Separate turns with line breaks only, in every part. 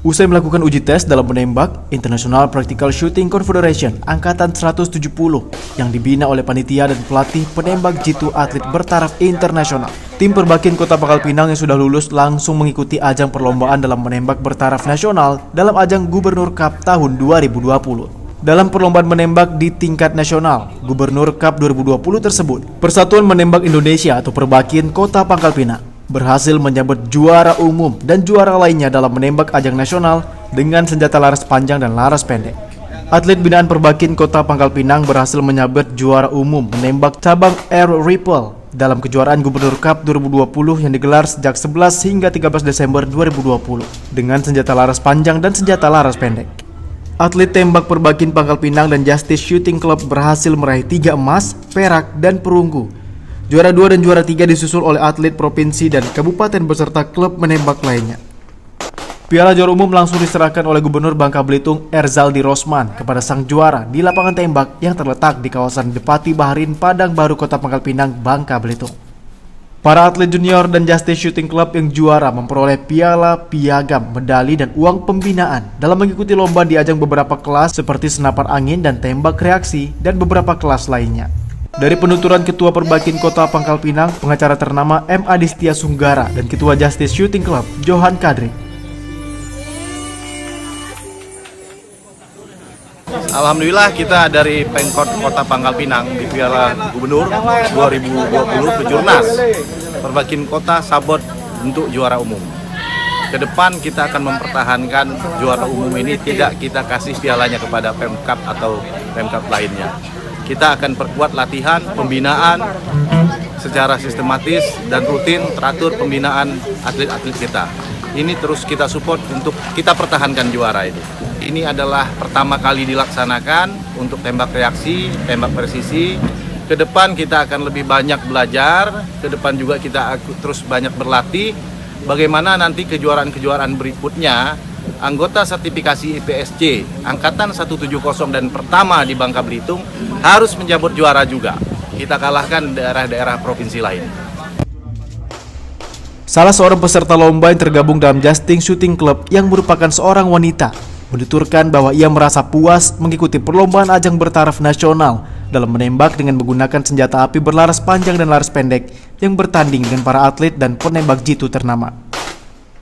Usai melakukan uji tes dalam menembak, International Practical Shooting Confederation Angkatan 170 yang dibina oleh panitia dan pelatih penembak jitu atlet bertaraf internasional. Tim Perbakin Kota Pangkal Pinang yang sudah lulus langsung mengikuti ajang perlombaan dalam menembak bertaraf nasional dalam ajang Gubernur Cup tahun 2020. Dalam perlombaan menembak di tingkat nasional, Gubernur Cup 2020 tersebut, Persatuan Menembak Indonesia atau Perbakin Kota Pangkal Pinang berhasil menyabet juara umum dan juara lainnya dalam menembak ajang nasional dengan senjata laras panjang dan laras pendek. Atlet binaan Perbakin Kota Pangkal Pinang berhasil menyabet juara umum menembak cabang Air Rifle dalam kejuaraan Gubernur Cup 2020 yang digelar sejak 11 hingga 13 Desember 2020 dengan senjata laras panjang dan senjata laras pendek. Atlet tembak Perbakin Pangkal Pinang dan Justice Shooting Club berhasil meraih 3 emas, perak, dan perunggu. Juara 2 dan juara 3 disusul oleh atlet provinsi dan kabupaten beserta klub menembak lainnya. Piala juara umum langsung diserahkan oleh Gubernur Bangka Belitung Erzaldi Rosman kepada sang juara di lapangan tembak yang terletak di kawasan Depati Baharin, Padang Baru, Kota Pangkal Pinang, Bangka Belitung. Para atlet junior dan Justice Shooting Club yang juara memperoleh piala, piagam, medali, dan uang pembinaan dalam mengikuti lomba di ajang beberapa kelas seperti senapan angin dan tembak reaksi dan beberapa kelas lainnya. Dari penuturan Ketua Perbakin Kota Pangkal Pinang, pengacara ternama M. Adistia Sunggara dan Ketua Justice Shooting Club Johan Kadri.
Alhamdulillah kita dari Pemkot Kota Pangkal Pinang di Piala Gubernur 2020 Kejurnas Perbakin Kota sabot untuk juara umum. Kedepan kita akan mempertahankan juara umum ini, tidak kita kasih pialanya kepada Pemkap atau Pemkap lainnya. Kita akan perkuat latihan, pembinaan secara sistematis dan rutin, teratur pembinaan atlet-atlet kita. Ini terus kita support untuk kita pertahankan juara ini. Ini adalah pertama kali dilaksanakan untuk tembak reaksi, tembak presisi. Kedepan kita akan lebih banyak belajar, kedepan juga kita terus banyak berlatih. Bagaimana nanti kejuaraan-kejuaraan berikutnya, anggota sertifikasi IPSC Angkatan 170 dan pertama di Bangka Belitung harus menjabat juara juga. Kita kalahkan daerah-daerah provinsi lain.
Salah seorang peserta lomba yang tergabung dalam Justice Shooting Club yang merupakan seorang wanita menuturkan bahwa ia merasa puas mengikuti perlombaan ajang bertaraf nasional dalam menembak dengan menggunakan senjata api berlaras panjang dan laras pendek yang bertanding dengan para atlet dan penembak jitu ternama.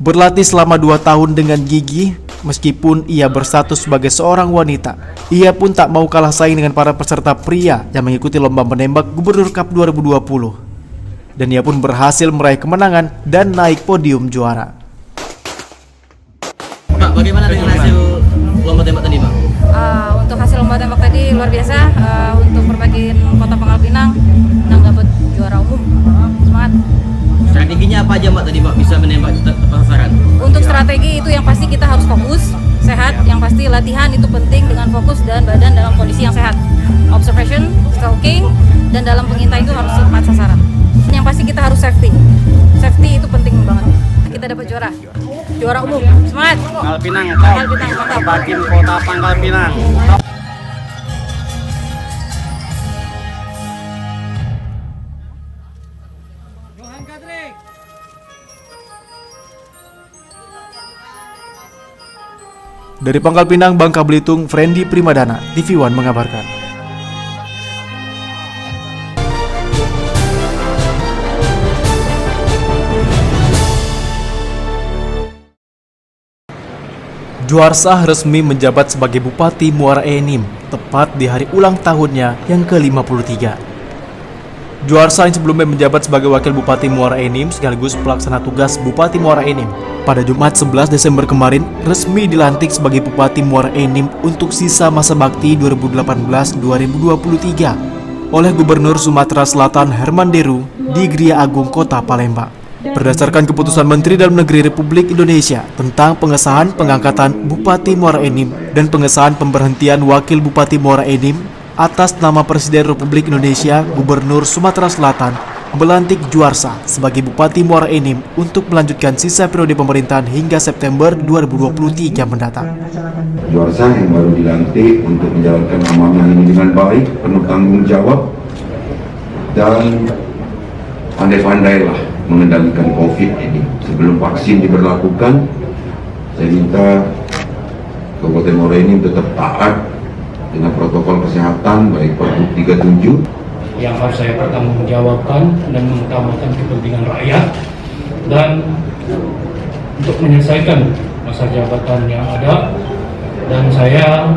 Berlatih selama 2 tahun dengan gigih, meskipun ia berstatus sebagai seorang wanita, ia pun tak mau kalah saing dengan para peserta pria yang mengikuti lomba menembak Gubernur Cup 2020. Dan ia pun berhasil meraih kemenangan dan naik podium juara.
Pak, bagaimana dengan hasil lomba tembak tadi, Pak?
Untuk hasil lomba tembak tadi luar biasa. Untuk Perbakin Kota Pangkal Pinang dapat juara umum. Semangat.
Strateginya apa aja, Mbak, tadi, Pak, bisa menembak tepat sasaran?
Untuk strategi itu yang pasti kita harus fokus, sehat. Yang pasti latihan itu penting dengan fokus dan badan dalam kondisi yang sehat. Observation, stalking, dan dalam pengintai itu harus tepat sasaran. Yang pasti kita harus safety. Safety itu penting banget. Kita dapat juara umum. Semangat.
Pangkal Pinang, mantap. Perbakin Kota Pangkal Pinang. Johan Kadri.
Dari Pangkal Pinang, Bangka Belitung, Frendi Primadana, TV One mengabarkan. Juarsah resmi menjabat sebagai Bupati Muara Enim, tepat di hari ulang tahunnya yang ke-53. Juarsah yang sebelumnya menjabat sebagai Wakil Bupati Muara Enim sekaligus pelaksana tugas Bupati Muara Enim, pada Jumat 11 Desember kemarin resmi dilantik sebagai Bupati Muara Enim untuk sisa masa bakti 2018-2023 oleh Gubernur Sumatera Selatan Herman Deru di Gria Agung Kota Palembang. Berdasarkan keputusan Menteri Dalam Negeri Republik Indonesia tentang pengesahan pengangkatan Bupati Muara Enim dan pengesahan pemberhentian Wakil Bupati Muara Enim atas nama Presiden Republik Indonesia, Gubernur Sumatera Selatan melantik Juarsah sebagai Bupati Muara Enim untuk melanjutkan sisa periode pemerintahan hingga September 2023 mendatang.
Juarsah yang baru dilantik untuk menjalankan amanah ini dengan baik, penuh tanggung jawab, dan pandai-pandailah mengendalikan COVID ini. Sebelum vaksin diberlakukan, Saya minta Kabupaten Muara Enim tetap taat dengan protokol kesehatan baik Pergub 37
yang harus saya pertanggungjawabkan dan mengutamakan kepentingan rakyat, dan untuk menyelesaikan masa jabatan yang ada, dan saya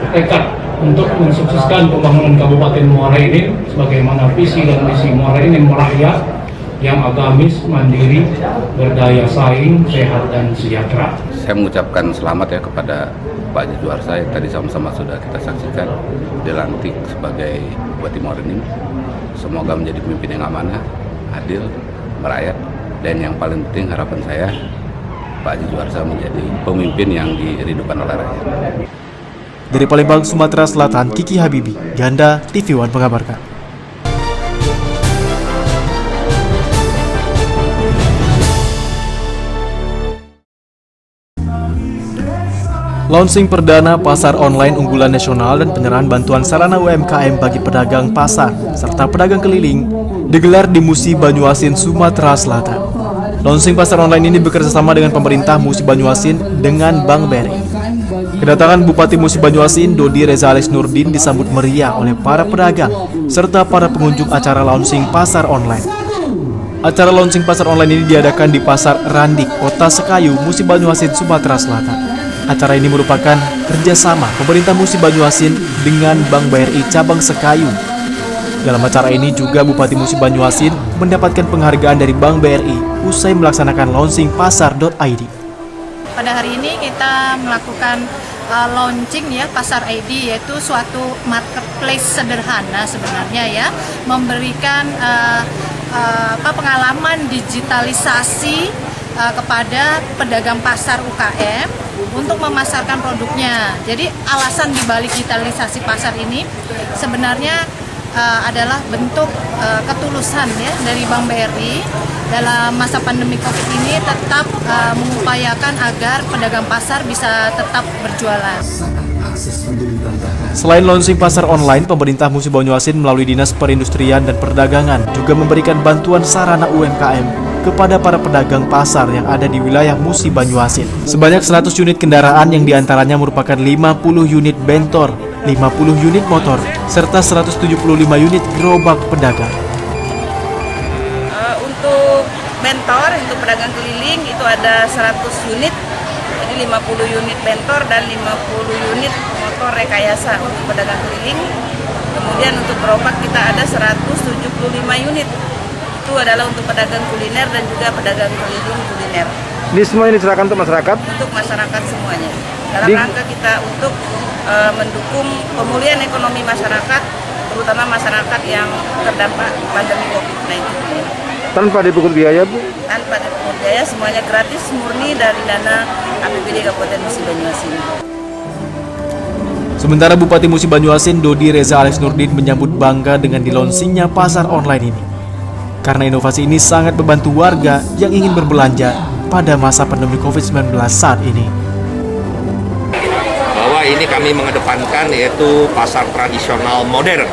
bertekad untuk mensukseskan pembangunan Kabupaten Muara Enim sebagaimana visi dan misi Muara Enim merakyat yang agamis, mandiri, berdaya saing, sehat dan sejahtera.
Saya mengucapkan selamat ya kepada Pak Haji Juwarsa yang tadi sama-sama sudah kita saksikan dilantik sebagai Bupati Muara Enim. Semoga menjadi pemimpin yang amanah, adil, merakyat, dan yang paling penting harapan saya Pak Haji Juwarsa menjadi pemimpin yang dirindukan oleh rakyat.
Dari Palembang, Sumatera Selatan, Kiki Habibi, Ganda, TV One mengabarkan. Launching perdana pasar online unggulan nasional dan penyerahan bantuan sarana UMKM bagi pedagang pasar serta pedagang keliling digelar di Musi Banyuasin, Sumatera Selatan. Launching pasar online ini bekerjasama dengan pemerintah Musi Banyuasin dengan Bank BRI. Kedatangan Bupati Musi Banyuasin, Dodi Reza Alex Nurdin disambut meriah oleh para pedagang serta para pengunjung acara launching pasar online. Acara launching pasar online ini diadakan di Pasar Randik, Kota Sekayu, Musi Banyuasin, Sumatera Selatan. Acara ini merupakan kerjasama pemerintah Musi Banyuasin dengan Bank BRI Cabang Sekayu. Dalam acara ini juga Bupati Musi Banyuasin mendapatkan penghargaan dari Bank BRI usai melaksanakan launching pasar.id.
Pada hari ini kita melakukan launching ya Pasar ID, yaitu suatu marketplace sederhana sebenarnya ya, memberikan pengalaman digitalisasi kepada pedagang pasar UKM untuk memasarkan produknya. Jadi alasan dibalik digitalisasi pasar ini sebenarnya adalah bentuk ketulusan ya dari Bank BRI dalam masa pandemi Covid ini tetap mengupayakan agar pedagang pasar bisa tetap berjualan.
Selain launching pasar online, pemerintah Musi Banyuasin melalui Dinas Perindustrian dan Perdagangan juga memberikan bantuan sarana UMKM kepada para pedagang pasar yang ada di wilayah Musi Banyuasin. Sebanyak 100 unit kendaraan yang diantaranya merupakan 50 unit bentor, 50 unit motor, serta 175 unit gerobak pedagang.
Untuk bentor, untuk pedagang keliling itu ada 100 unit, jadi 50 unit bentor dan 50 unit motor rekayasa untuk pedagang keliling. Kemudian untuk gerobak kita ada 175 unit. Itu adalah untuk pedagang kuliner dan juga pedagang keliling kuliner.
Ini semua ini diserahkan untuk masyarakat?
Untuk masyarakat semuanya. Dalam rangka kita untuk mendukung pemulihan ekonomi masyarakat, terutama masyarakat yang terdampak pandemi COVID-19.
Tanpa dipungut biaya, Bu?
Tanpa dipungut biaya, semuanya gratis, murni dari dana APBD Kabupaten Musi Banyuasin.
Sementara Bupati Musi Banyuasin, Dodi Reza Alex Nurdin menyambut bangga dengan dilaunchingnya pasar online ini. Karena inovasi ini sangat membantu warga yang ingin berbelanja pada masa pandemi COVID-19 saat ini.
Bahwa ini kami mengedepankan yaitu pasar tradisional modern.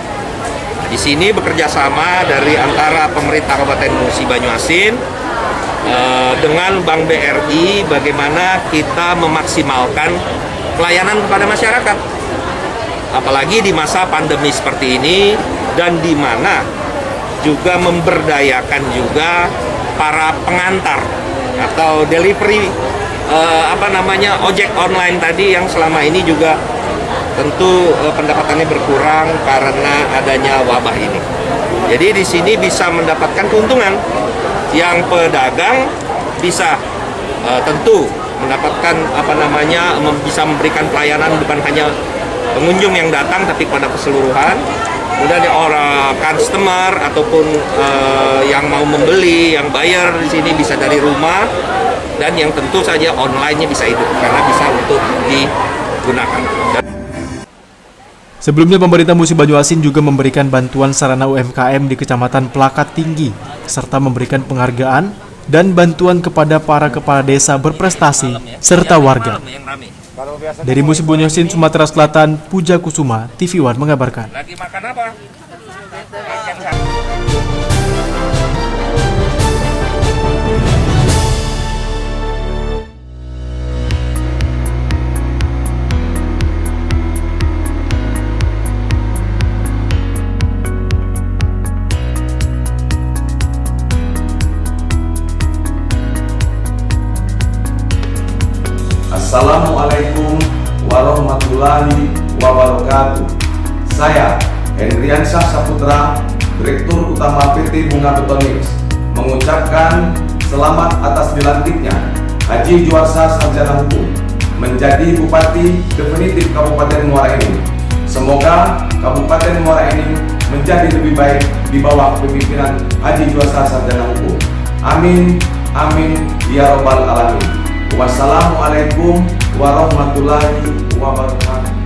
Di sini bekerja sama dari antara pemerintah Kabupaten Musi Banyuasin dengan Bank BRI bagaimana kita memaksimalkan pelayanan kepada masyarakat. Apalagi di masa pandemi seperti ini dan di mana juga memberdayakan juga para pengantar atau delivery ojek online tadi yang selama ini juga tentu pendapatannya berkurang karena adanya wabah ini. Jadi di sini bisa mendapatkan keuntungan yang pedagang bisa tentu mendapatkan bisa memberikan pelayanan bukan hanya pengunjung yang datang tapi pada keseluruhan. Kemudian orang customer ataupun yang mau membeli, yang bayar di sini bisa dari rumah, dan yang tentu saja online-nya bisa hidup karena bisa untuk digunakan.
Sebelumnya pemerintah Musi Banyuasin juga memberikan bantuan sarana UMKM di Kecamatan Pelakat Tinggi, serta memberikan penghargaan dan bantuan kepada para kepala desa berprestasi serta warga. Dari Musi Banyuasin, Sumatera Selatan, Puja Kusuma, TV One mengabarkan.
Lagi makan apa?
Wassalamualaikum warahmatullahi wabarakatuh. Saya Hendriansyah Saputra, Direktur Utama PT Bunga Betonix, mengucapkan selamat atas dilantiknya Haji Juarsa Sarjana Hukum menjadi Bupati definitif Kabupaten Muara Enim. Semoga Kabupaten Muara Enim menjadi lebih baik di bawah kepemimpinan Haji Juarsa Sarjana Hukum. Amin, amin, ya robbal alamin. Wassalamualaikum warahmatullahi wabarakatuh.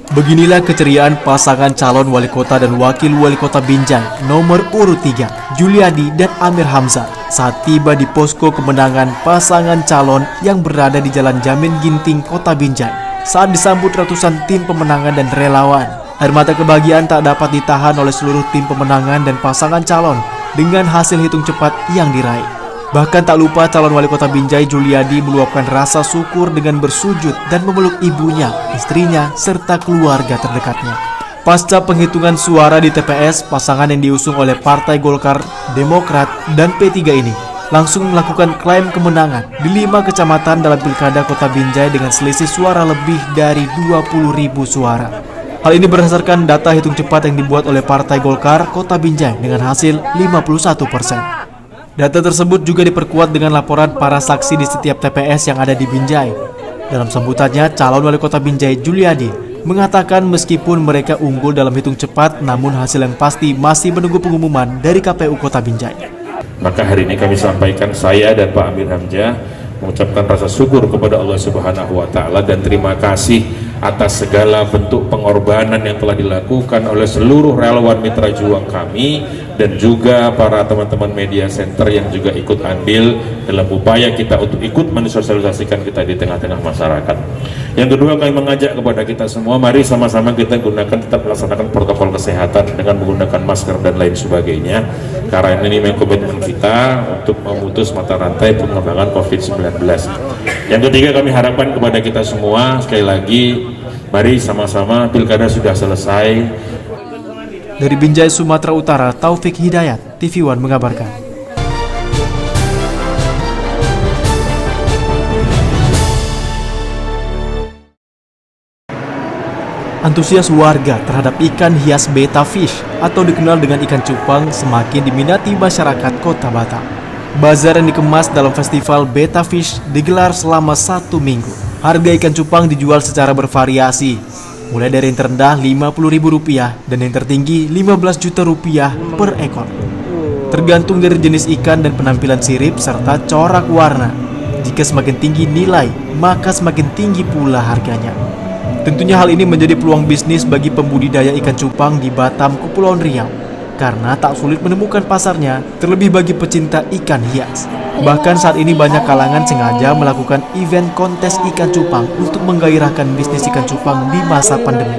Beginilah keceriaan pasangan calon wali kota dan wakil wali kota Binjai nomor urut 3, Juliadi dan Amir Hamzah, saat tiba di posko kemenangan pasangan calon yang berada di Jalan Jamin Ginting, Kota Binjai. Saat disambut ratusan tim pemenangan dan relawan, air mata kebahagiaan tak dapat ditahan oleh seluruh tim pemenangan dan pasangan calon dengan hasil hitung cepat yang diraih. Bahkan tak lupa calon wali kota Binjai Juliadi meluapkan rasa syukur dengan bersujud dan memeluk ibunya, istrinya, serta keluarga terdekatnya. Pasca penghitungan suara di TPS, pasangan yang diusung oleh Partai Golkar, Demokrat, dan P3 ini langsung melakukan klaim kemenangan di 5 kecamatan dalam Pilkada Kota Binjai dengan selisih suara lebih dari 20.000 suara. Hal ini berdasarkan data hitung cepat yang dibuat oleh Partai Golkar Kota Binjai dengan hasil 51%. Data tersebut juga diperkuat dengan laporan para saksi di setiap TPS yang ada di Binjai. Dalam sambutannya, calon wali kota Binjai Juliadi mengatakan meskipun mereka unggul dalam hitung cepat, namun hasil yang pasti masih menunggu pengumuman dari KPU Kota Binjai.
Maka hari ini kami sampaikan, saya dan Pak Amir Hamzah mengucapkan rasa syukur kepada Allah Subhanahu wa Ta'ala dan terima kasih atas segala bentuk pengorbanan yang telah dilakukan oleh seluruh relawan mitra juang kami dan juga para teman-teman media center yang juga ikut andil dalam upaya kita untuk ikut mensosialisasikan kita di tengah-tengah masyarakat. Yang kedua, kami mengajak kepada kita semua, mari sama-sama kita tetap melaksanakan protokol kesehatan dengan menggunakan masker dan lain sebagainya, karena ini memang komitmen kita untuk memutus mata rantai pengembangan COVID-19. Yang ketiga, kami harapkan kepada kita semua, sekali lagi, mari sama-sama, pilkada sudah selesai.
Dari Binjai, Sumatera Utara, Taufik Hidayat, TV One mengabarkan. Antusias warga terhadap ikan hias betta fish atau dikenal dengan ikan cupang semakin diminati masyarakat Kota Batam. Bazar yang dikemas dalam festival Betta Fish digelar selama 1 minggu. Harga ikan cupang dijual secara bervariasi, mulai dari yang terendah Rp50.000 dan yang tertinggi Rp15 juta per ekor. Tergantung dari jenis ikan dan penampilan sirip serta corak warna. Jika semakin tinggi nilai, maka semakin tinggi pula harganya. Tentunya hal ini menjadi peluang bisnis bagi pembudidaya ikan cupang di Batam, Kepulauan Riau, karena tak sulit menemukan pasarnya, terlebih bagi pecinta ikan hias. Bahkan saat ini banyak kalangan sengaja melakukan event kontes ikan cupang untuk menggairahkan bisnis ikan cupang di masa pandemi.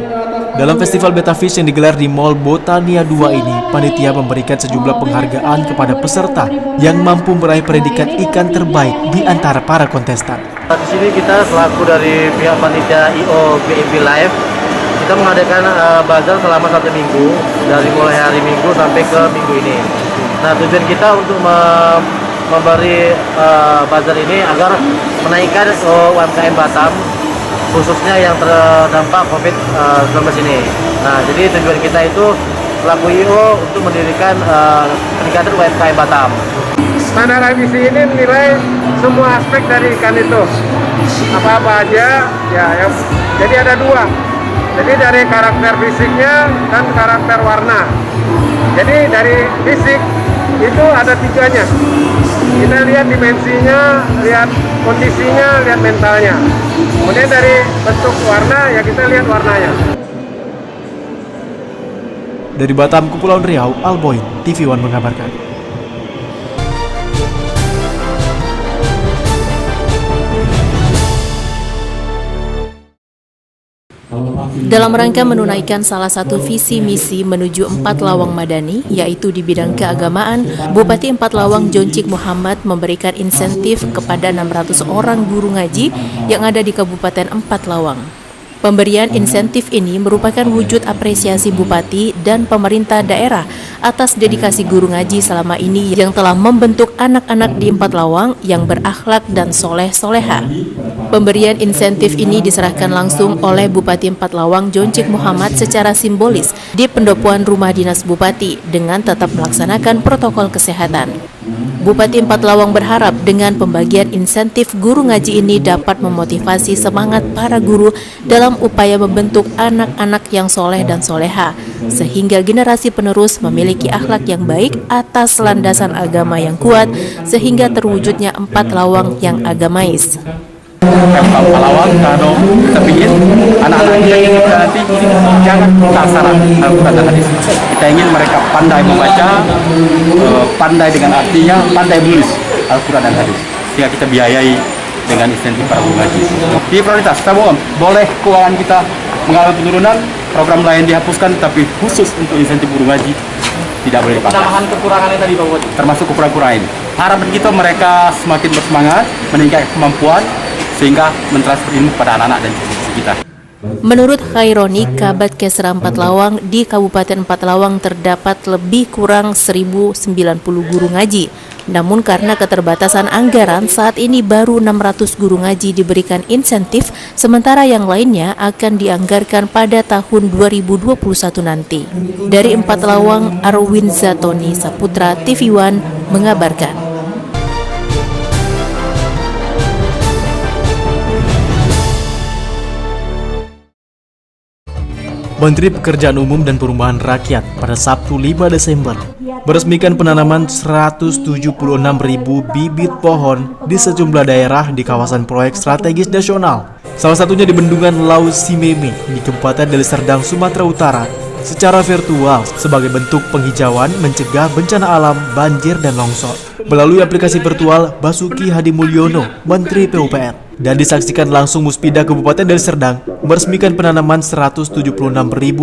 Dalam festival Betta Fish yang digelar di Mall Botania 2 ini, panitia memberikan sejumlah penghargaan kepada peserta yang mampu meraih predikat ikan terbaik di antara para kontestan.
Di sini kita selaku dari pihak panitia IO BIB Live, kita mengadakan bazar selama 1 minggu, dari mulai hari Minggu sampai ke minggu ini. Nah, tujuan kita untuk memberi bazar ini agar menaikkan UMKM Batam, khususnya yang terdampak COVID-19 ini. Nah, jadi tujuan kita itu selaku IO untuk mendirikan peningkatan UMKM Batam.
Standar IBC ini menilai semua aspek dari ikan itu, apa-apa aja, ya. Jadi ada 2. Jadi dari karakter fisiknya dan karakter warna. Jadi dari fisik itu ada 3-nya. Kita lihat dimensinya, lihat kondisinya, lihat mentalnya. Kemudian dari bentuk warna, ya kita lihat warnanya.
Dari Batam, Kepulauan Riau, Alboy, TV One mengabarkan.
Dalam rangka menunaikan salah satu visi misi menuju 4 Lawang Madani, yaitu di bidang keagamaan, Bupati 4 Lawang Joncik Muhammad memberikan insentif kepada 600 orang guru ngaji yang ada di Kabupaten 4 Lawang. Pemberian insentif ini merupakan wujud apresiasi Bupati dan pemerintah daerah atas dedikasi guru ngaji selama ini yang telah membentuk anak-anak di 4 Lawang yang berakhlak dan soleh-soleha. Pemberian insentif ini diserahkan langsung oleh Bupati 4 Lawang Joncik Muhammad secara simbolis di pendopoan rumah dinas Bupati dengan tetap melaksanakan protokol kesehatan. Bupati 4 Lawang berharap dengan pembagian insentif guru ngaji ini dapat memotivasi semangat para guru dalam upaya membentuk anak-anak yang soleh dan soleha, sehingga generasi penerus memiliki akhlak yang baik atas landasan agama yang kuat, sehingga terwujudnya 4 Lawang yang agamais.
Pemkab Palawang kalau kita ingin anak-anak kita nanti jangan buta syarat Al-Quran dan hadis. Kita ingin mereka pandai membaca, pandai dengan artinya, pandai menulis Al-Quran dan hadis. Sehingga kita biayai dengan insentif para guru ngaji. Di prioritas, kita boleh keuangan kita mengalami penurunan, program lain dihapuskan, tapi khusus untuk insentif guru ngaji tidak boleh dipangkas. Tambahan kekurangannya tadi Pak Bupati? Termasuk kekurangan ini. Harapan kita mereka semakin bersemangat, meningkatkan kemampuan, sehingga mentransfer ilmu pada anak-anak dan cucu kita.
Menurut Khaironi, Kabad Kesra 4 Lawang, di Kabupaten 4 Lawang terdapat lebih kurang 1090 guru ngaji. Namun karena keterbatasan anggaran, saat ini baru 600 guru ngaji diberikan insentif, sementara yang lainnya akan dianggarkan pada tahun 2021 nanti. Dari 4 Lawang, Arwin Zatoni Saputra, TV One mengabarkan.
Menteri Pekerjaan Umum dan Perumahan Rakyat pada Sabtu 5 Desember meresmikan penanaman 176.000 bibit pohon di sejumlah daerah di kawasan proyek strategis nasional. Salah satunya di Bendungan Lau Simeme di Kabupaten Deli Serdang, Sumatera Utara, secara virtual sebagai bentuk penghijauan mencegah bencana alam, banjir, dan longsor. Melalui aplikasi virtual, Basuki Hadi Mulyono, Menteri PUPR, dan disaksikan langsung Muspida Kabupaten Deli Serdang meresmikan penanaman 176.000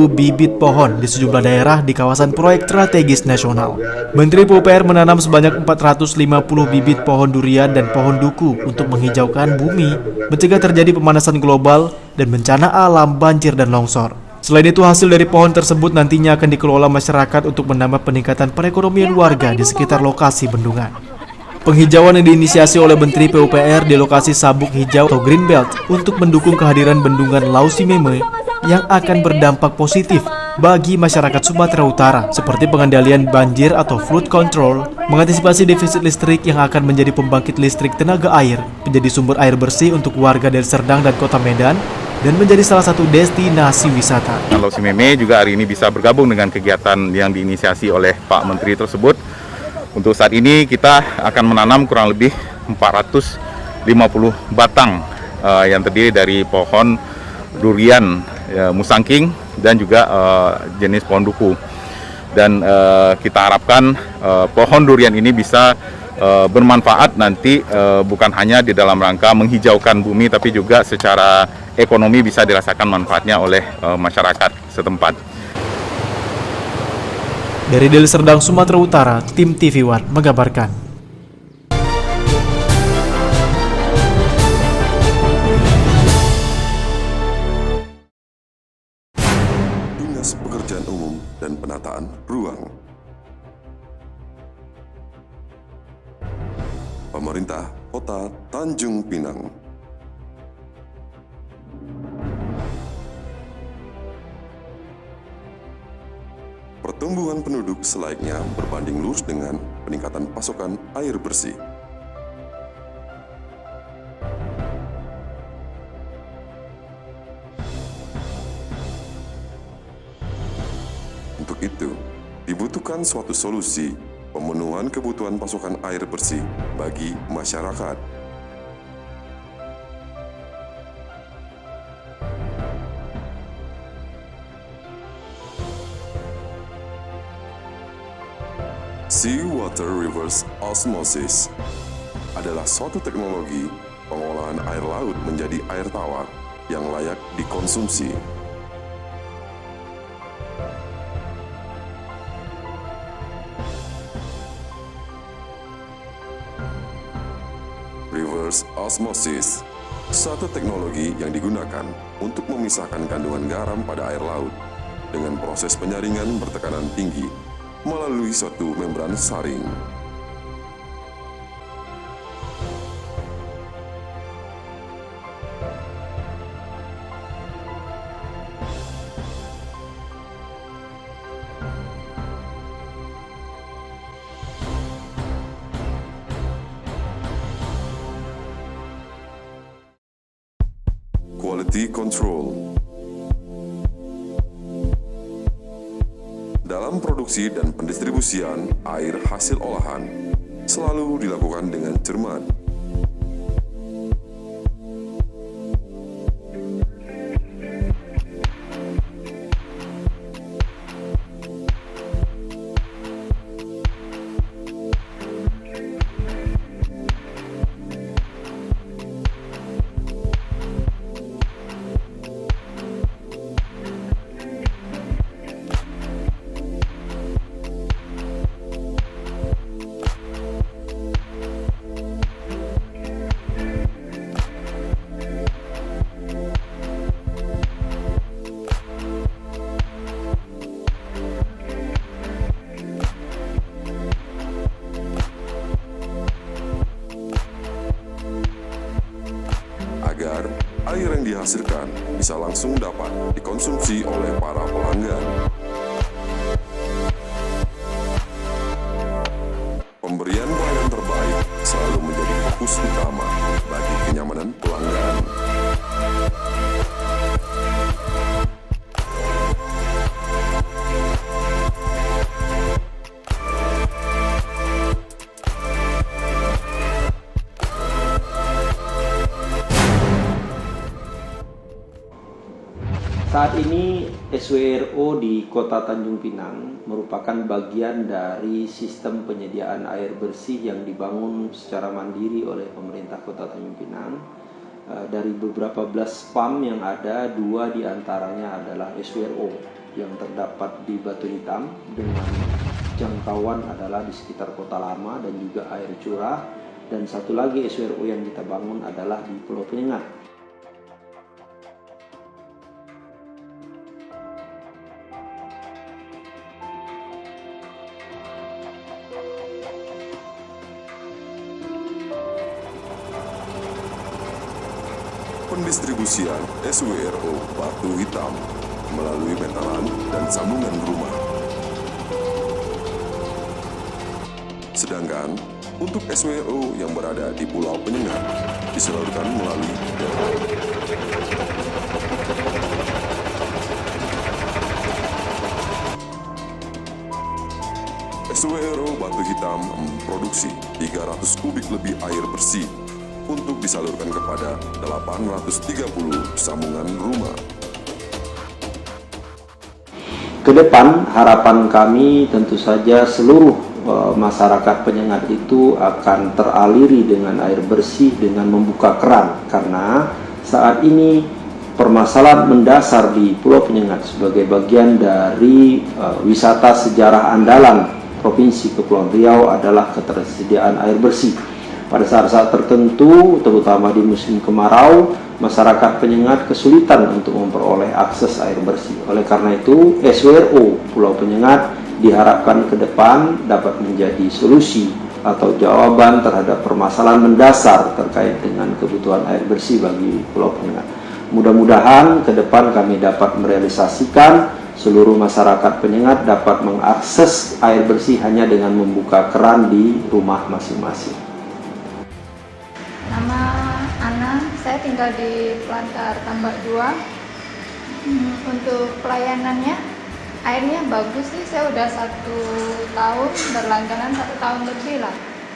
bibit pohon di sejumlah daerah di kawasan proyek strategis nasional. Menteri PUPR menanam sebanyak 450 bibit pohon durian dan pohon duku untuk menghijaukan bumi, mencegah terjadi pemanasan global dan bencana alam, banjir, dan longsor. Selain itu, hasil dari pohon tersebut nantinya akan dikelola masyarakat untuk menambah peningkatan perekonomian warga di sekitar lokasi bendungan. Penghijauan yang diinisiasi oleh Menteri PUPR di lokasi Sabuk Hijau atau Green Belt untuk mendukung kehadiran Bendungan Lau Simeme yang akan berdampak positif bagi masyarakat Sumatera Utara, seperti pengendalian banjir atau flood control, mengantisipasi defisit listrik yang akan menjadi pembangkit listrik tenaga air, menjadi sumber air bersih untuk warga Deli Serdang dan Kota Medan, dan menjadi salah satu destinasi wisata.
Lau Simeme juga hari ini bisa bergabung dengan kegiatan yang diinisiasi oleh Pak Menteri tersebut. Untuk saat ini kita akan menanam kurang lebih 450 batang yang terdiri dari pohon durian musangking dan juga jenis pohon duku. Dan kita harapkan pohon durian ini bisa bermanfaat nanti bukan hanya di dalam rangka menghijaukan bumi, tapi juga secara ekonomi bisa dirasakan manfaatnya oleh masyarakat setempat.
Dari Deli Serdang, Sumatera Utara, tim TV One mengabarkan.
Dinas Pekerjaan Umum dan Penataan Ruang. Pemerintah Kota Tanjung Pinang. Pertumbuhan penduduk selayaknya berbanding lurus dengan peningkatan pasokan air bersih. Untuk itu, dibutuhkan suatu solusi pemenuhan kebutuhan pasokan air bersih bagi masyarakat. Seawater Reverse Osmosis adalah suatu teknologi pengolahan air laut menjadi air tawar yang layak dikonsumsi. reverse osmosis, satu teknologi yang digunakan untuk memisahkan kandungan garam pada air laut dengan proses penyaringan bertekanan tinggi melalui suatu membran saring. Quality control. Dalam produksi dan pendistribusian air hasil olahan selalu dilakukan dengan cermat. Agar air yang dihasilkan bisa langsung dapat dikonsumsi oleh para pelanggan. Pemberian pelayanan terbaik selalu menjadi fokus utama bagi kenyamanan pelanggan.
Saat ini SWRO di Kota Tanjung Pinang merupakan bagian dari sistem penyediaan air bersih yang dibangun secara mandiri oleh pemerintah Kota Tanjung Pinang. Dari beberapa belas PAM yang ada, 2 diantaranya adalah SWRO yang terdapat di Batu Hitam dengan jangkauan adalah di sekitar Kota Lama dan juga air curah, dan satu lagi SWRO yang kita bangun adalah di Pulau Penyengat.
Pendistribusian SWRO Batu Hitam melalui meteran dan sambungan rumah. Sedangkan untuk SWRO yang berada di Pulau Penyengat disalurkan melalui SWRO Batu Hitam memproduksi 300 kubik lebih air bersih untuk disalurkan kepada 830 sambungan rumah.
Ke depan, harapan kami tentu saja seluruh masyarakat Penyengat itu akan teraliri dengan air bersih dengan membuka keran, karena saat ini permasalahan mendasar di Pulau Penyengat sebagai bagian dari wisata sejarah andalan Provinsi Kepulauan Riau adalah ketersediaan air bersih. Pada saat-saat tertentu, terutama di musim kemarau, masyarakat Penyengat kesulitan untuk memperoleh akses air bersih. Oleh karena itu, SWRO Pulau Penyengat diharapkan ke depan dapat menjadi solusi atau jawaban terhadap permasalahan mendasar terkait dengan kebutuhan air bersih bagi Pulau Penyengat. Mudah-mudahan ke depan kami dapat merealisasikan seluruh masyarakat Penyengat dapat mengakses air bersih hanya dengan membuka keran di rumah masing-masing.
Nama Ana, saya tinggal di Pelantar Tambak 2. Untuk pelayanannya, airnya bagus sih. Saya udah 1 tahun berlangganan, 1 tahun lebih lah.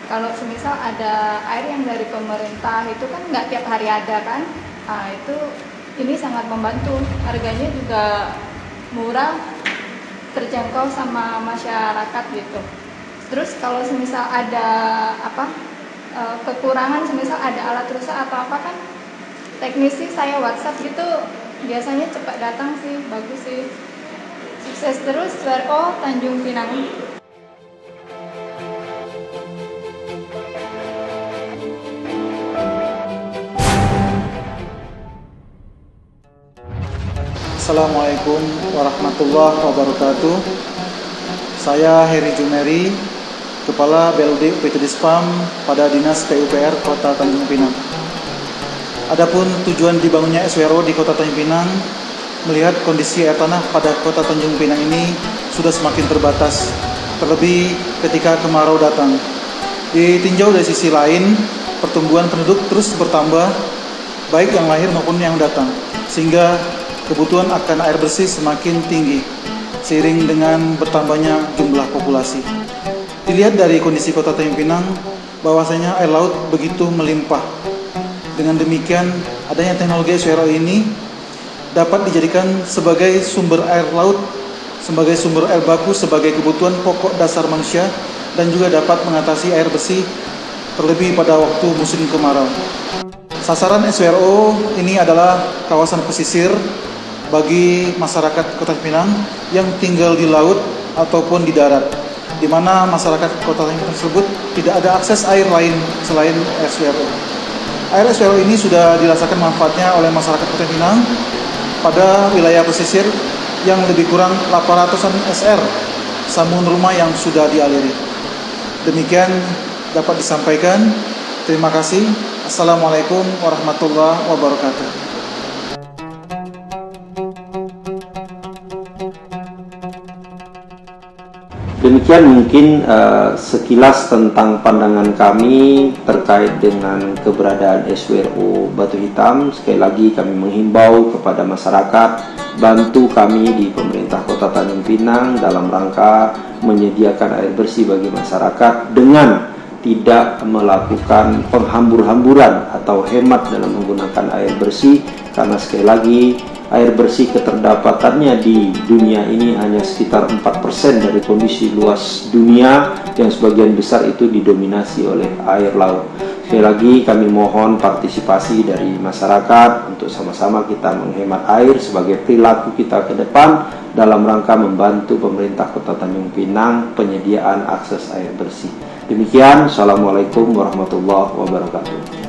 Kalau semisal ada air yang dari pemerintah itu kan nggak tiap hari ada kan, nah itu ini sangat membantu. Harganya juga murah, terjangkau sama masyarakat gitu. Terus kalau semisal ada kekurangan, semisal ada alat rusak atau apa kan, teknisi saya WhatsApp gitu, biasanya cepat datang sih, bagus sih. Sukses terus SWRO Tanjung Pinang.
Assalamualaikum warahmatullahi wabarakatuh. Saya Heri Jumeri, Kepala BLD UPT Dispam pada Dinas PUPR Kota Tanjung Pinang. Adapun tujuan dibangunnya SWRO di Kota Tanjung Pinang, melihat kondisi air tanah pada Kota Tanjung Pinang ini sudah semakin terbatas, terlebih ketika kemarau datang. Ditinjau dari sisi lain, pertumbuhan penduduk terus bertambah, baik yang lahir maupun yang datang, sehingga kebutuhan akan air bersih semakin tinggi seiring dengan bertambahnya jumlah populasi. Dilihat dari kondisi Kota Tanjung Pinang, bahwasanya air laut begitu melimpah. Dengan demikian, adanya teknologi SWRO ini dapat dijadikan sebagai sumber air laut, sebagai sumber air baku, sebagai kebutuhan pokok dasar manusia, dan juga dapat mengatasi air bersih terlebih pada waktu musim kemarau. Sasaran SWRO ini adalah kawasan pesisir bagi masyarakat Kota Pinang yang tinggal di laut ataupun di darat, di mana masyarakat Kota Pinang tersebut tidak ada akses air lain selain SWRO. Air SWRO ini sudah dirasakan manfaatnya oleh masyarakat Kota Pinang pada wilayah pesisir yang lebih kurang 800-an SR sambungan rumah yang sudah dialiri. Demikian dapat disampaikan. Terima kasih. Assalamualaikum warahmatullahi wabarakatuh.
Demikian mungkin sekilas tentang pandangan kami terkait dengan keberadaan SWRO Batu Hitam. Sekali lagi kami menghimbau kepada masyarakat, bantu kami di pemerintah Kota Tanjung Pinang dalam rangka menyediakan air bersih bagi masyarakat dengan tidak melakukan penghambur-hamburan atau hemat dalam menggunakan air bersih, karena sekali lagi air bersih keterdapatannya di dunia ini hanya sekitar 4% dari kondisi luas dunia yang sebagian besar itu didominasi oleh air laut. Sekali lagi kami mohon partisipasi dari masyarakat untuk sama-sama kita menghemat air sebagai perilaku kita ke depan dalam rangka membantu pemerintah Kota Tanjung Pinang penyediaan akses air bersih. Demikian, Assalamualaikum warahmatullahi wabarakatuh.